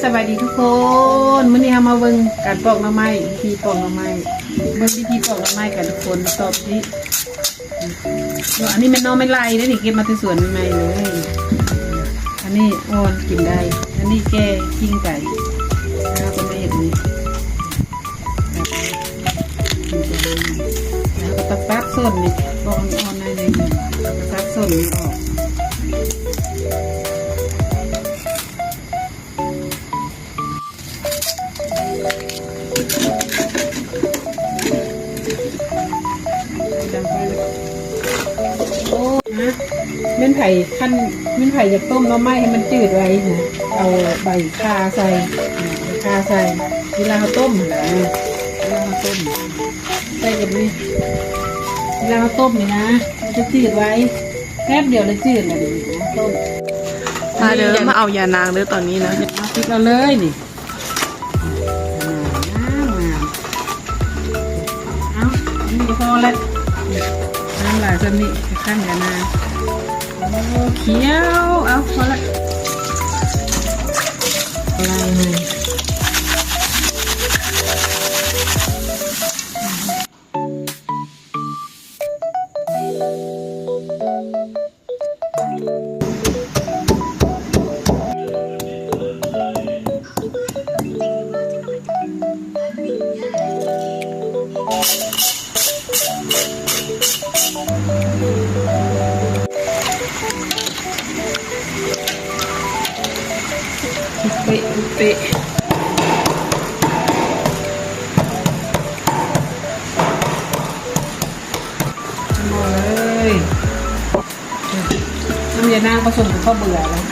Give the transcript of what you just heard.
สบายดีทุกคนมื้อนี้เรามาเบิ่งการปอกหน่อไม้วิธีปอกหน่อไม้เบิ่งวิธีปอกหน่อไม้กันทุกคนตอบดิอันนี้มันหน่อไม้ลายได้นี่เก็บมาที่สวนใหม่ๆเลยอันนี้อ่อนกินได้อันนี้แก่กิ้งไก่ถ้าคนไม่เห็นนี่แล้วก็ตัดส้นนี่ปอกอ่อนๆหน่อยนึงตัดส้นนี่ออกโอ้นะเม่นไผ่ขั้นเม่นไผ่จะต้มหน่อไม้ให้มันจืดไว้นะเอาใบข่าใส่ข่าใส่เวลาเขาต้มนะเวลาเขาต้มใส่แบบนี้เวลาเขาต้มนี่นะมันจะจืดไว้แป๊บเดียวเลยจืดเลยนะต้มมาเด้อมาเอายานางเด้อตอนนี้นะมาพริกเราเลยนี่เอาอันนี้ก็พอแล้วน้ำลายจนนี่ข้างกันนะโอ้เขียวเอาพอละอะไรเลยเป๊ะเป๊ะหมดเลยน้ำยานางผสมกับข้าวเบื่อแล้ว